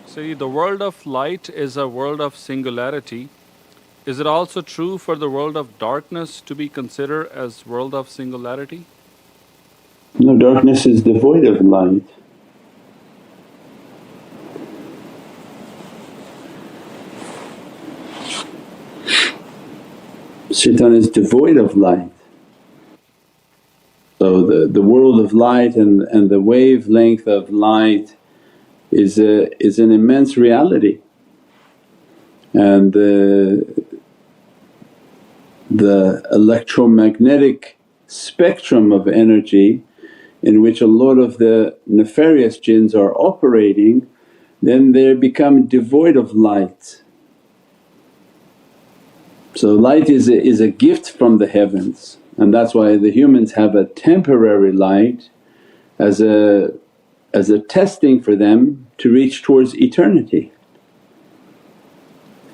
See, the world of light is a world of singularity. Is it also true for the world of darkness to be considered as world of singularity? No, darkness is devoid of light. Shaitan is devoid of light. So the world of light and the wavelength of light is an immense reality, and the electromagnetic spectrum of energy in which a lot of the nefarious jinns are operating, then they become devoid of light. So light is a gift from the heavens, and that's why the humans have a temporary light as a testing for them to reach towards eternity.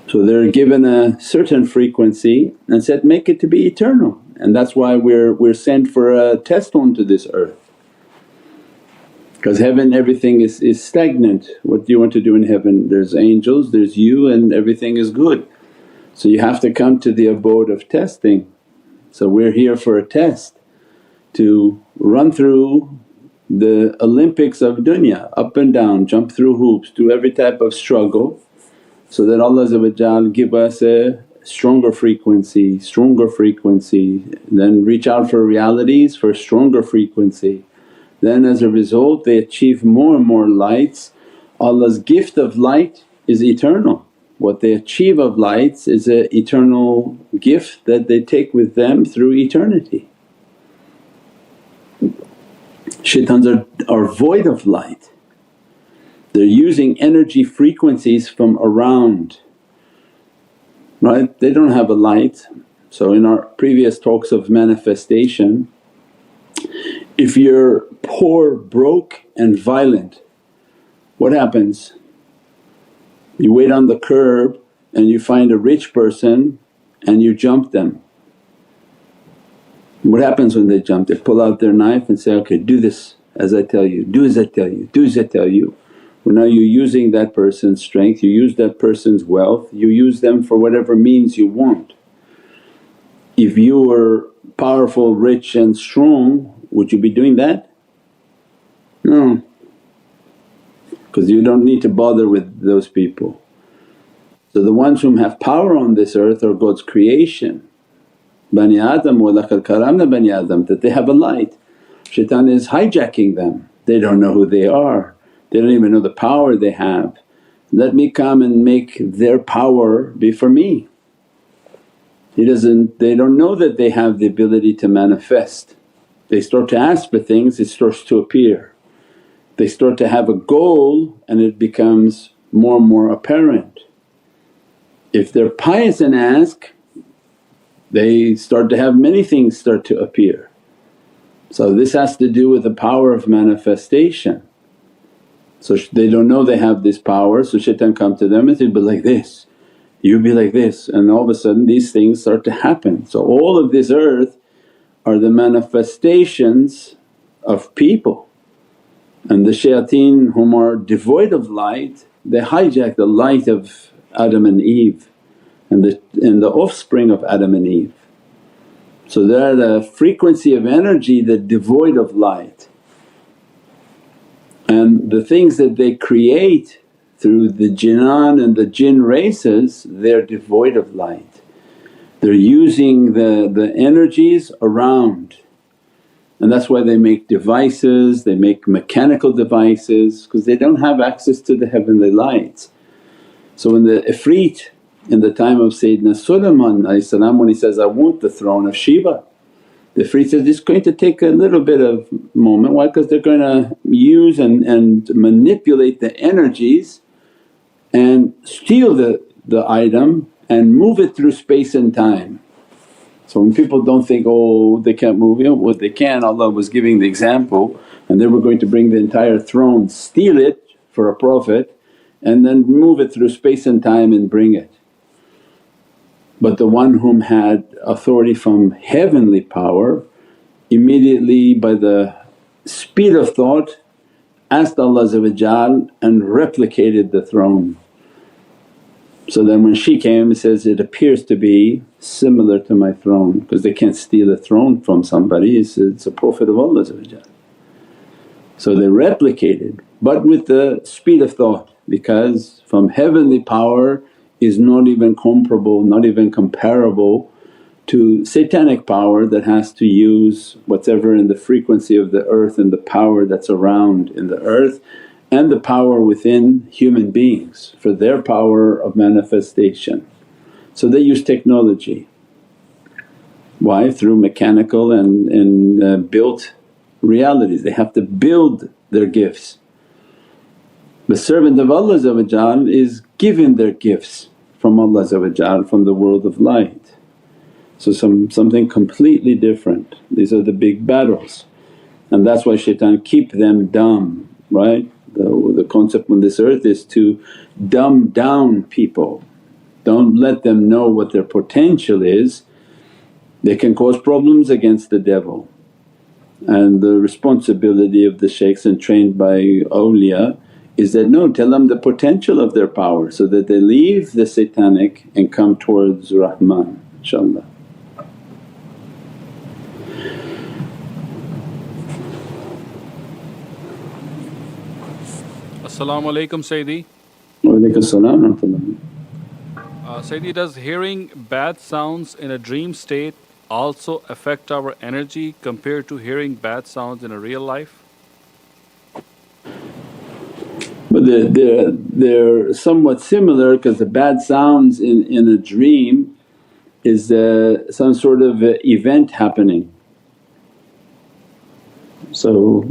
So they're given a certain frequency and said, make it to be eternal, and that's why we're sent for a test onto this earth. Because heaven everything is stagnant, what do you want to do in heaven? There's angels, there's you, and everything is good. So you have to come to the abode of testing. So we're here for a test to run through the Olympics of dunya, up and down, jump through hoops, do every type of struggle, so that Allah give us a stronger frequency, then reach out for realities for stronger frequency. Then as a result they achieve more and more lights. Allah's gift of light is eternal. What they achieve of lights is an eternal gift that they take with them through eternity. Shaitans are void of light. They're using energy frequencies from around, right? They don't have a light. So in our previous talks of manifestation, if you're poor, broke and violent, what happens? You wait on the curb and you find a rich person and you jump them. What happens when they jump? They pull out their knife and say, okay, do this as I tell you, do as I tell you, do as I tell you. Well, now you're using that person's strength, you use that person's wealth, you use them for whatever means you want. If you were powerful, rich and strong, would you be doing that? No, because you don't need to bother with those people. So the ones whom have power on this earth are God's creation. Bani Adam, وَلَقَدْ كَرَمْنَا Bani Adam, that they have a light. Shaitan is hijacking them, they don't know who they are, they don't even know the power they have. Let me come and make their power be for me. They don't know that they have the ability to manifest. They start to ask for things, it starts to appear. They start to have a goal and it becomes more and more apparent. If they're pious and ask, they start to have many things start to appear. So this has to do with the power of manifestation. So they don't know they have this power, so shaitan come to them and say, be like this, you be like this, and all of a sudden these things start to happen. So all of this earth are the manifestations of people, and the shayateen whom are devoid of light, they hijack the light of Adam and Eve and the offspring of Adam and Eve. So they're the frequency of energy that devoid of light, and the things that they create through the jinan and the jinn races, they're devoid of light. They're using the energies around, and that's why they make devices, they make mechanical devices, because they don't have access to the heavenly lights. So when the Ifrit in the time of Sayyidina Sulaiman when he says, I want the throne of Shiva, the Ifrit says, it's going to take a little bit of moment. Why? Because they're going to use and manipulate the energies and steal the item and move it through space and time. So when people don't think, oh they can't move it, well they can. Allah was giving the example, and they were going to bring the entire throne, steal it for a Prophet and then move it through space and time and bring it. But the one whom had authority from heavenly power, immediately by the speed of thought asked Allah and replicated the throne. So then when she came, it says, it appears to be similar to my throne, because they can't steal a throne from somebody, it's a Prophet of Allah. So they replicated, but with the speed of thought, because from heavenly power is not even comparable, not even comparable to satanic power that has to use whatever in the frequency of the earth and the power that's around in the earth and the power within human beings for their power of manifestation. So they use technology. Why? Through mechanical and built realities, they have to build their gifts. The servant of Allah is given their gifts from Allah, from the world of light. So something completely different. These are the big battles, and that's why Shaytan keep them dumb, right? The concept on this earth is to dumb down people, don't let them know what their potential is. They can cause problems against the devil. And the responsibility of the shaykhs and trained by awliya is that, no, tell them the potential of their power so that they leave the satanic and come towards Rahman, inshaAllah. As-salamu alaykum Sayyidi. Wa alaykum as-salam wa rahmatullah. Sayyidi, does hearing bad sounds in a dream state also affect our energy compared to hearing bad sounds in a real life? But they're somewhat similar, because the bad sounds in a dream is some sort of event happening. So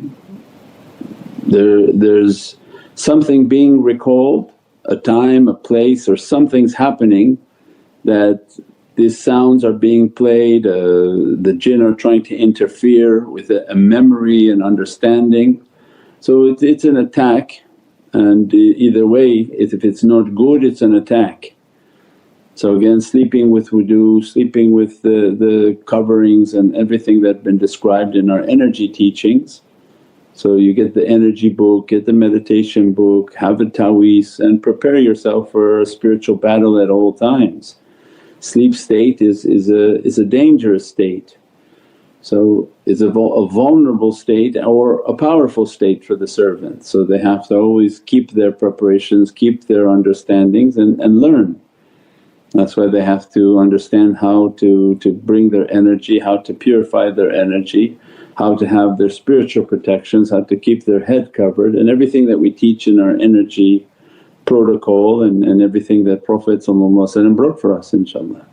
there's something being recalled, a time, a place, or something's happening that these sounds are being played, the jinn are trying to interfere with a memory and understanding. So it's an attack, and either way if it's not good it's an attack. So again, sleeping with wudu, sleeping with the coverings and everything that's been described in our energy teachings. So you get the energy book, get the meditation book, have a ta'weez and prepare yourself for a spiritual battle at all times. Sleep state is a dangerous state. So it's a vulnerable state or a powerful state for the servant. So they have to always keep their preparations, keep their understandings and learn. That's why they have to understand how to bring their energy, how to purify their energy, how to have their spiritual protections, how to keep their head covered, and everything that we teach in our energy protocol and everything that Prophet brought for us, inshaAllah.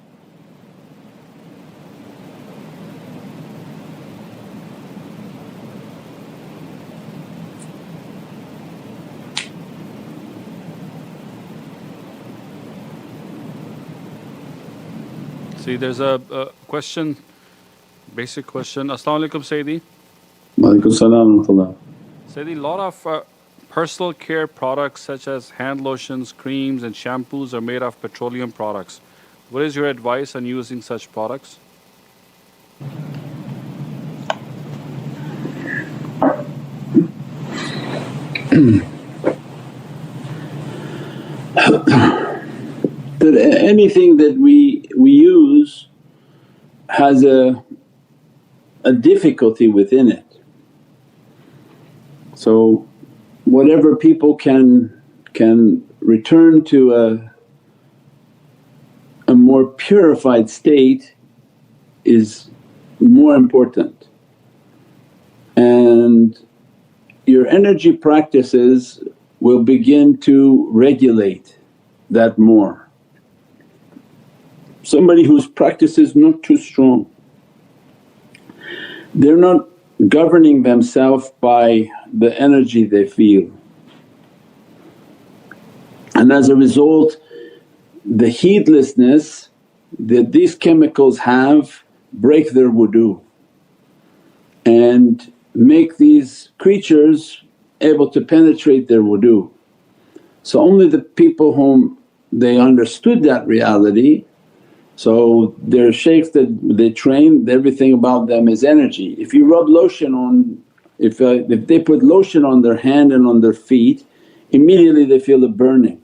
See, there's a question, basic question. As-salamu alaykum Sayyidi. Wa alaykum as-salam wa rahmatullah. Sayyidi, a lot of personal care products such as hand lotions, creams and shampoos are made of petroleum products. What is your advice on using such products? That anything that we use has a difficulty within it. So whatever people can return to a more purified state is more important. And your energy practices will begin to regulate that more. Somebody whose practice is not too strong, they're not governing themselves by the energy they feel, and as a result the heedlessness that these chemicals have break their wudu and make these creatures able to penetrate their wudu. So only the people whom they understood that reality, so their shaykhs that they train, everything about them is energy. If you rub lotion on If they put lotion on their hand and on their feet, immediately they feel a burning,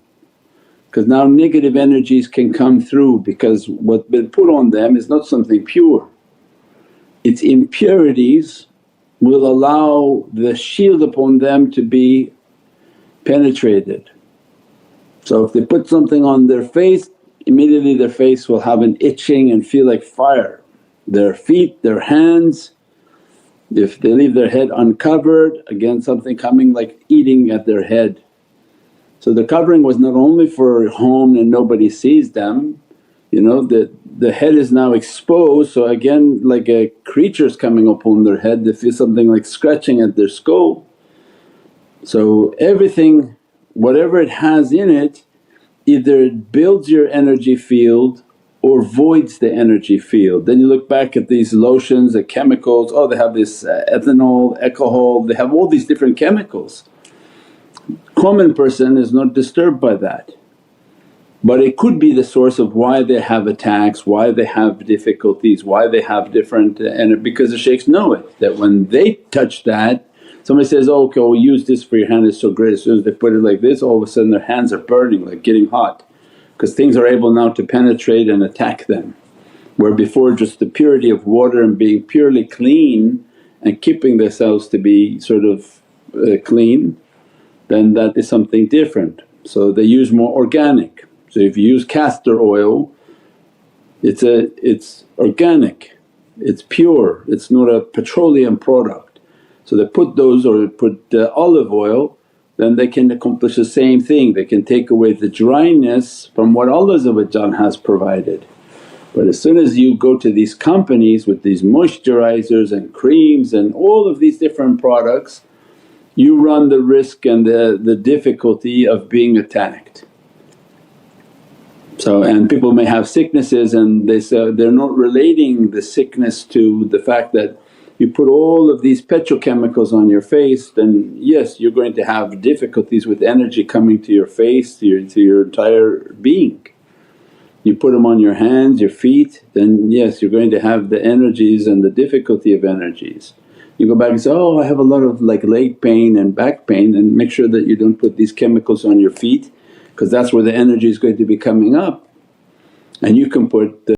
because now negative energies can come through, because what's been put on them is not something pure. Its impurities will allow the shield upon them to be penetrated. So if they put something on their face, immediately their face will have an itching and feel like fire. Their feet, their hands, if they leave their head uncovered, again something coming like eating at their head. So the covering was not only for home and nobody sees them, the head is now exposed, so again like a creature's coming upon their head, they feel something like scratching at their skull. So everything, whatever it has in it, either it builds your energy field or voids the energy field. Then you look back at these lotions, the chemicals, oh they have this ethanol, alcohol, they have all these different chemicals. Common person is not disturbed by that, but it could be the source of why they have attacks, why they have difficulties, why they have different… and because the shaykhs know it, that when they touch that, somebody says, oh okay well use this for your hand, it's so great, as soon as they put it like this all of a sudden their hands are burning like getting hot, because things are able now to penetrate and attack them. Where before just the purity of water and being purely clean and keeping themselves to be sort of clean, then that is something different. So they use more organic. So if you use castor oil, it's organic, it's pure, it's not a petroleum product. So they put those, or put olive oil, then they can accomplish the same thing, they can take away the dryness from what Allah has provided. But as soon as you go to these companies with these moisturizers and creams and all of these different products, you run the risk and the difficulty of being attacked. So and people may have sicknesses and they say they're not relating the sickness to the fact that you put all of these petrochemicals on your face, then yes you're going to have difficulties with energy coming to your face, to your entire being. You put them on your hands, your feet, then yes you're going to have the energies and the difficulty of energies. You go back and say, oh I have a lot of like leg pain and back pain, and make sure that you don't put these chemicals on your feet, because that's where the energy is going to be coming up. And you can put